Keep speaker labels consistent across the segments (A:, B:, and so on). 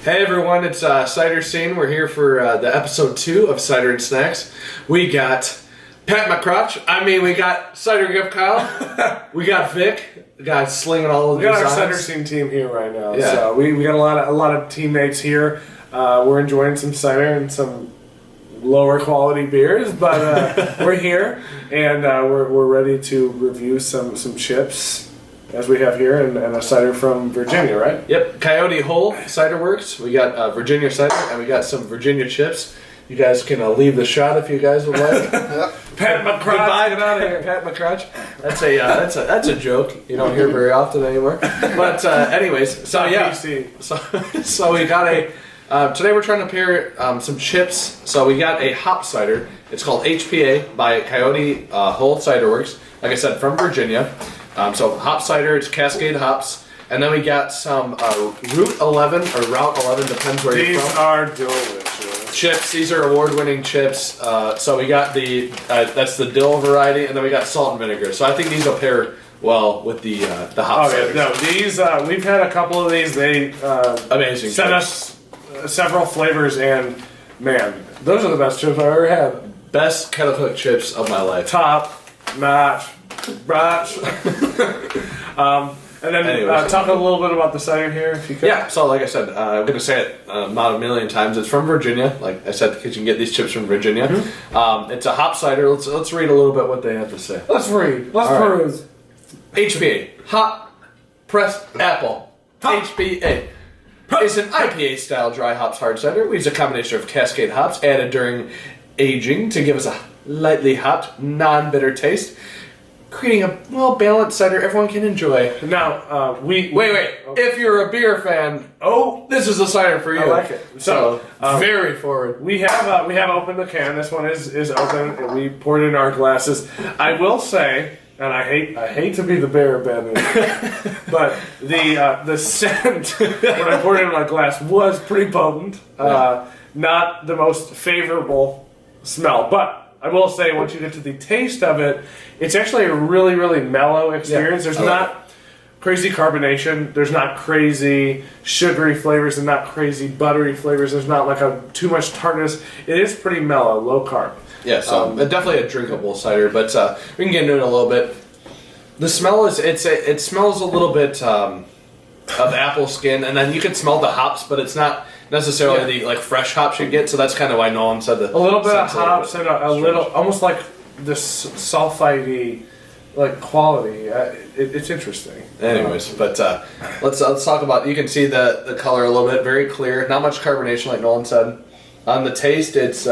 A: Hey everyone, it's CiderScene. We're here for the episode 2 of Cider and Snacks. We got Pat McCrotch. We got Cider Gift Kyle. We got Vic. The guy slinging all of
B: these. We got our
A: designs.
B: CiderScene team here right now.
A: Yeah.
B: So we got a lot of teammates here. We're enjoying some cider and some lower quality beers, but we're here and we're ready to review some chips. As we have here, and a cider from Virginia, right?
A: Yep, Coyote Hole Ciderworks. We got Virginia cider, and we got some Virginia chips. You guys can leave the shot if you guys would like.
B: Pat McCrotch,
A: goodbye, get out of here, Pat McCrotch. That's a joke you don't hear very often anymore. But anyways, so yeah, so we got today we're trying to pair some chips. So we got a hop cider. It's called HPA by Coyote Hole Ciderworks. Like I said, from Virginia. So hop cider, it's Cascade hops, and then we got some Route 11 or Route 11, depends where you're from.
B: These are delicious.
A: Chips. These are award-winning chips. So we got that's the dill variety, and then we got salt and vinegar. So I think these will pair well with the hop cider.
B: No, these we've had a couple of these. They
A: amazing.
B: Sent us several flavors, and man, those are the best chips I've ever had.
A: Best kettle cooked chips of my life.
B: Top notch. And then talk a little bit about the cider here, if you could.
A: Yeah, so like I said, I'm going to say it not a million times. It's from Virginia. Like I said, you can get these chips from Virginia. Mm-hmm. It's a hop cider. Let's read a little bit what they have to say.
B: Let's read. Let's peruse.
A: HPA, hop pressed apple. HPA. It's an IPA-style dry hops hard cider. We use a combination of Cascade hops added during aging to give us a lightly hopped, non-bitter taste, creating a well-balanced cider everyone can enjoy.
B: Now, wait.
A: If you're a beer fan, this is a cider for you.
B: I like it.
A: So very forward.
B: We have opened the can. This one is open, and we poured it in our glasses. I will say, and I hate to be the bearer of bad news, but the scent when I poured it in my glass was pretty potent. Not the most favorable smell, but I will say, once you get to the taste of it, it's actually a really, really mellow experience. There's not crazy carbonation. There's not crazy sugary flavors and not crazy buttery flavors. There's not like too much tartness. It is pretty mellow, low carb.
A: Yeah, so definitely a drinkable cider, but we can get into it a little bit. The smell it smells a little bit of apple skin, and then you can smell the hops, but it's not necessarily the fresh hops you get, so that's kind of why Nolan said that.
B: A little bit of hops and a little, almost like this sulfite-y quality. It's interesting.
A: Anyways, but let's talk about. You can see the color a little bit, very clear, not much carbonation, like Nolan said. On the taste, it's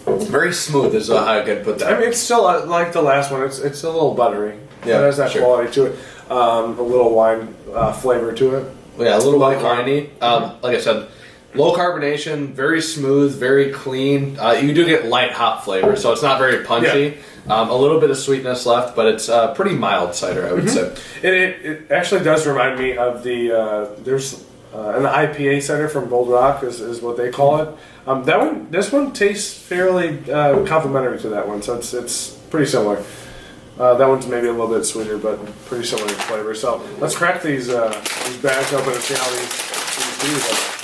A: very smooth. Is how I could put that.
B: It's still like the last one. It's a little buttery.
A: Yeah,
B: it has that quality to it. A little wine flavor to it.
A: Yeah, a little bit winey. Like I said, low carbonation, very smooth, very clean. You do get light hop flavor, so it's not very punchy. Yeah. A little bit of sweetness left, but it's pretty mild cider, I would say.
B: It actually does remind me of there's an IPA cider from Bold Rock is what they call it. This one tastes fairly complementary to that one, so it's pretty similar. That one's maybe a little bit sweeter, but pretty similar in flavor. So let's crack these bags open and see how these do.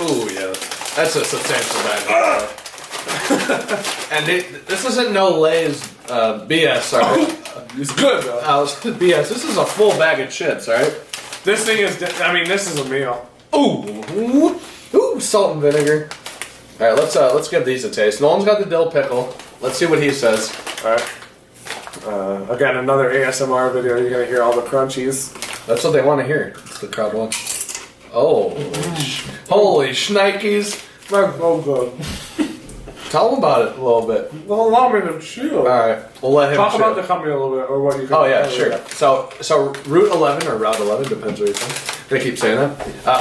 A: Oh yeah, that's a substantial bag. And this isn't no Lay's BS, sorry.
B: It's good though.
A: BS. This is a full bag of chips, all right?
B: This thing is. This is a meal.
A: Ooh, salt and vinegar. All right, let's give these a taste. Nolan's got the dill pickle. Let's see what he says.
B: All right. Again, another ASMR video. You're gonna hear all the crunchies.
A: That's what they want to hear. It's the crowd wants. Oh, holy shnikes!
B: That's so good.
A: Tell them about it a little bit.
B: Well, allow me to chew.
A: All right, we'll let him
B: talk
A: chew.
B: about the company a little bit, or what you can.
A: Oh yeah, sure. So Route 11 or Route 11 depends where you're from. I keep saying that.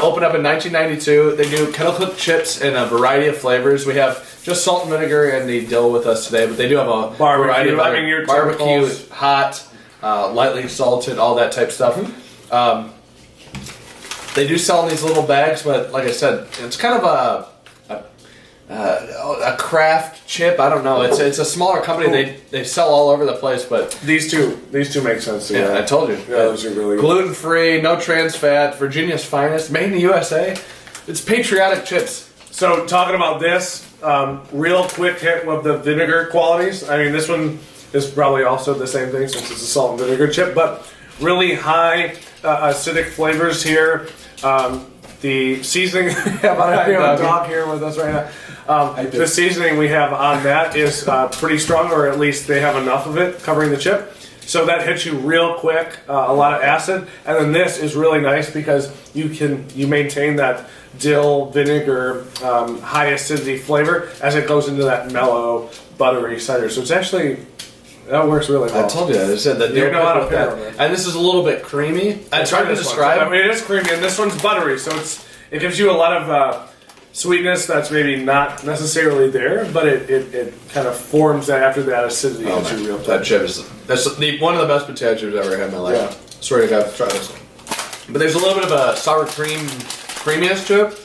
A: Opened up in 1992. They do kettle cooked chips in a variety of flavors. We have just salt and vinegar and the dill with us today, but they do have a variety of
B: your
A: barbecue,
B: typicals.
A: hot, lightly salted, all that type stuff. They do sell in these little bags, but like I said, it's kind of a craft chip. I don't know. It's a smaller company. They sell all over the place, but
B: these two make sense.
A: Yeah, I told you.
B: Yeah, those are really
A: gluten free, no trans fat, Virginia's finest, made in the USA. It's patriotic chips.
B: So talking about this, real quick hit with the vinegar qualities. I mean, this one is probably also the same thing since it's a salt and vinegar chip, but really high acidic flavors here. The seasoning, we have a dog here with us right now. The seasoning we have on that is pretty strong, or at least they have enough of it covering the chip. So that hits you real quick, a lot of acid. And then this is really nice because you maintain that dill, vinegar, high acidity flavor as it goes into that mellow, buttery cider. So it's actually, that works really well.
A: I told you, I said that.
B: You know how to pair them.
A: And this is a little bit creamy. It's hard to describe.
B: I mean, it is creamy, and this one's buttery, so it gives you a lot of sweetness that's maybe not necessarily there, but it kind of forms that after that acidity.
A: That chip is one of the best potato chips I've ever had in my life.
B: Yeah.
A: Swear to God, try this one. But there's a little bit of a sour creaminess to it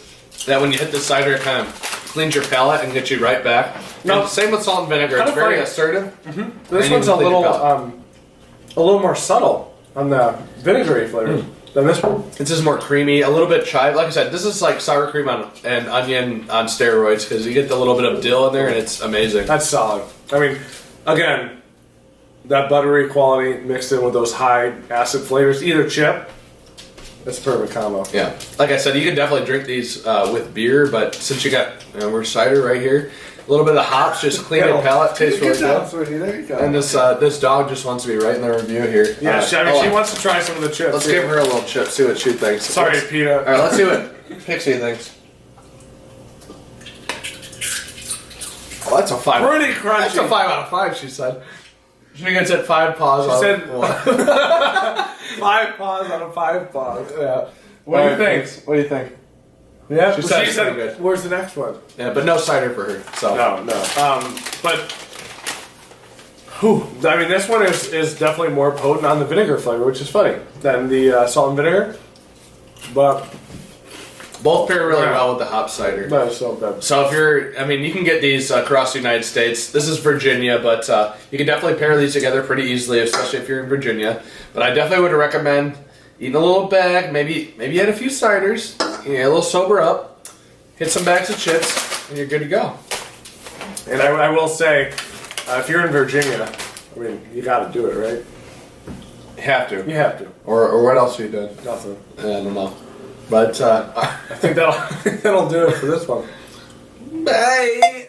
A: that when you hit the cider, it kind of cleans your palate and gets you right back. No, same with salt and vinegar. It's very assertive.
B: Mm-hmm. This one's a little more subtle on the vinegary flavor than this one.
A: It's just more creamy, a little bit chive. Like I said, this is like sour cream and onion on steroids because you get the little bit of dill in there and it's amazing.
B: That's solid. I mean, again, that buttery quality mixed in with those high acid flavors, either chip. That's a perfect combo.
A: Yeah. Like I said, you can definitely drink these with beer, but since you got we're cider right here, a little bit of hops just clean your palate, tastes really good.
B: Sweetie. There you go.
A: And this dog just wants to be right in the review here.
B: Yeah, she wants to try some of the chips.
A: Let's give her a little chip, see what she thinks.
B: Sorry, Peter.
A: All right, let's see what Pixie thinks. Oh, that's a 5.
B: Pretty crunchy.
A: That's a 5 out of 5, she said. She gets it 5 paws.
B: She said 5 paws out of 5 paws.
A: Yeah.
B: What do you think?
A: What do you think?
B: Yeah,
A: she said good.
B: Where's the next one?
A: Yeah, but no cider for her. So
B: No. But I mean, this one is definitely more potent on the vinegar flavor, which is funny, than the salt and vinegar. But
A: both pair really well with the hop cider.
B: That is so good.
A: So if you can get these across the United States. This is Virginia, but you can definitely pair these together pretty easily, especially if you're in Virginia. But I definitely would recommend eating a little bag, maybe add a few ciders, a little sober up, hit some bags of chips, and you're good to go.
B: And I will say, if you're in Virginia, I mean, you got to do it, right?
A: You have to.
B: You have to.
A: Or what else have you done?
B: Nothing.
A: I don't know. But
B: I think that'll do it for this one.
A: Bye.